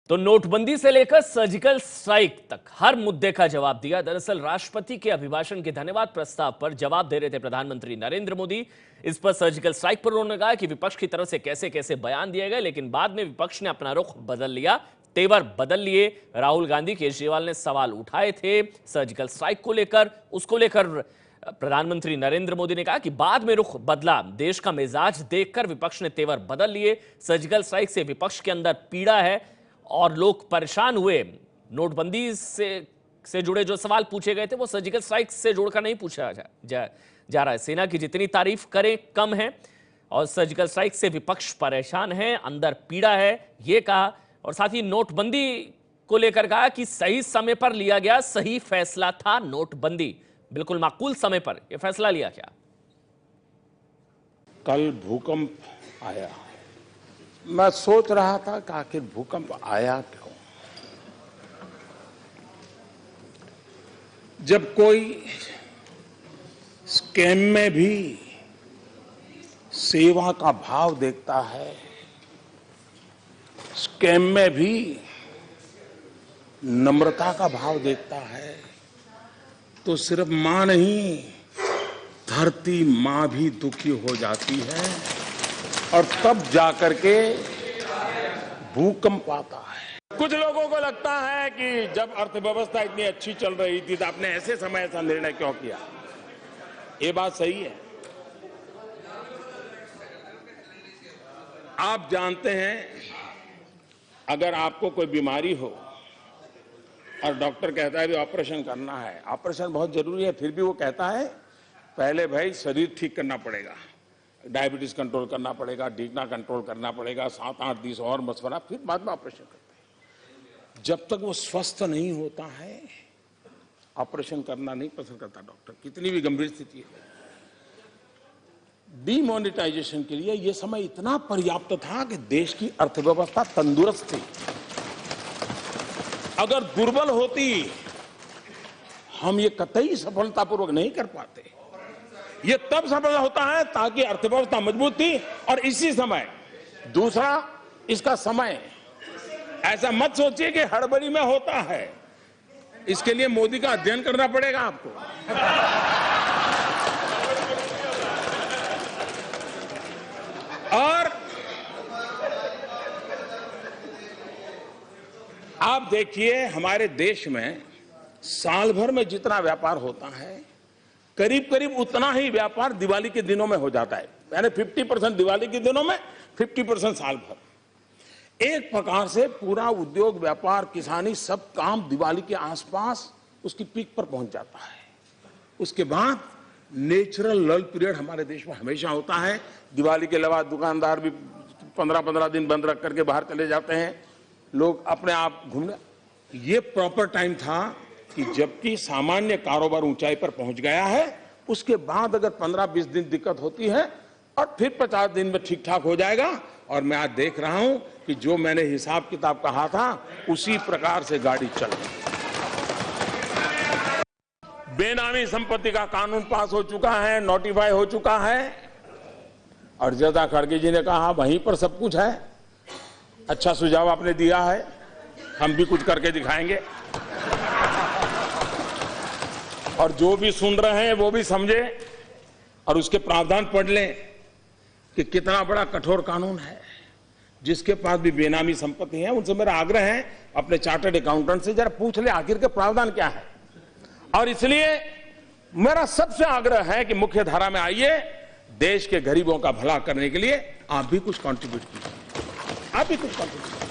तो नोटबंदी से लेकर सर्जिकल स्ट्राइक तक हर मुद्दे का जवाब दिया। दरअसल राष्ट्रपति के अभिभाषण के धन्यवाद प्रस्ताव पर जवाब दे रहे थे प्रधानमंत्री नरेंद्र मोदी। इस पर सर्जिकल स्ट्राइक पर उन्होंने कहा कि विपक्ष की तरफ से कैसे कैसे बयान दिए गए, लेकिन बाद में विपक्ष ने अपना रुख बदल लिया, तेवर बदल लिए। राहुल गांधी, केजरीवाल ने सवाल उठाए थे सर्जिकल स्ट्राइक को लेकर। उसको लेकर प्रधानमंत्री नरेंद्र मोदी ने कहा कि बाद में रुख बदला, देश का मिजाज देखकर विपक्ष ने तेवर बदल लिए। सर्जिकल स्ट्राइक से विपक्ष के अंदर पीड़ा है और लोग परेशान हुए। नोटबंदी से जुड़े जो सवाल पूछे गए थे वो सर्जिकल स्ट्राइक से जोड़कर नहीं पूछा जा रहा है। सेना की जितनी तारीफ करें कम है और सर्जिकल स्ट्राइक से विपक्ष परेशान है, अंदर पीड़ा है, ये कहा। और साथ ही नोटबंदी को लेकर कहा कि सही समय पर लिया गया सही फैसला था नोटबंदी, बिल्कुल माकूल समय पर यह फैसला लिया गया। कल भूकंप आया, मैं सोच रहा था कि आखिर भूकंप आया क्यों। जब कोई स्कैम में भी सेवा का भाव देखता है, स्कैम में भी नम्रता का भाव देखता है, तो सिर्फ मां नहीं, धरती मां भी दुखी हो जाती है और तब जाकर के भूकंप आता है। कुछ लोगों को लगता है कि जब अर्थव्यवस्था इतनी अच्छी चल रही थी तो आपने ऐसे समय ऐसा निर्णय क्यों किया। ये बात सही है। आप जानते हैं, अगर आपको कोई बीमारी हो और डॉक्टर कहता है भी ऑपरेशन करना है, ऑपरेशन बहुत जरूरी है, फिर भी वो कहता है पहले भाई शरीर ठीक करना पड़ेगा, डायबिटीज कंट्रोल करना पड़ेगा, डीगना कंट्रोल करना पड़ेगा, 7-8 दिन और मशवरा, फिर बाद में ऑपरेशन करते हैं। जब तक वो स्वस्थ नहीं होता है ऑपरेशन करना नहीं पसंद करता डॉक्टर, कितनी भी गंभीर स्थिति है। डीमोनेटाइजेशन के लिए यह समय इतना पर्याप्त था कि देश की अर्थव्यवस्था तंदुरुस्त थी। अगर दुर्बल होती हम ये कतई सफलतापूर्वक नहीं कर पाते। ये तब सफल होता है ताकि अर्थव्यवस्था मजबूत थी। और इसी समय दूसरा, इसका समय, ऐसा मत सोचिए कि हड़बड़ी में होता है। इसके लिए मोदी का अध्ययन करना पड़ेगा आपको। और आप देखिए, हमारे देश में साल भर में जितना व्यापार होता है, करीब करीब उतना ही व्यापार दिवाली के दिनों में हो जाता है। यानी 50% दिवाली के दिनों में, 50% साल भर। एक प्रकार से पूरा उद्योग, व्यापार, किसानी, सब काम दिवाली के आसपास उसकी पीक पर पहुंच जाता है। उसके बाद नेचुरल लल पीरियड हमारे देश में हमेशा होता है। दिवाली के अलावा दुकानदार भी 15-15 दिन बंद रख करके बाहर चले जाते हैं, लोग अपने आप घूमने। ये प्रॉपर टाइम था कि जबकि सामान्य कारोबार ऊंचाई पर पहुंच गया है, उसके बाद अगर 15-20 दिन दिक्कत होती है और फिर 50 दिन में ठीक ठाक हो जाएगा। और मैं आज देख रहा हूं कि जो मैंने हिसाब किताब कहा था उसी प्रकार से गाड़ी चल रही है। बेनामी संपत्ति का कानून पास हो चुका है, नोटिफाई हो चुका है। और जैसा खड़गे जी ने कहा, वहीं पर सब कुछ है। अच्छा सुझाव आपने दिया है, हम भी कुछ करके दिखाएंगे। और जो भी सुन रहे हैं वो भी समझे और उसके प्रावधान पढ़ लें कि कितना बड़ा कठोर कानून है। जिसके पास भी बेनामी संपत्ति है, उनसे मेरा आग्रह है, अपने चार्टर्ड अकाउंटेंट से जरा पूछ ले आखिर के प्रावधान क्या है। और इसलिए मेरा सबसे आग्रह है कि मुख्य धारा में आइए, देश के गरीबों का भला करने के लिए आप भी कुछ कंट्रीब्यूट कीजिए, आप भी कुछ कंट्रीब्यूट कीजिए।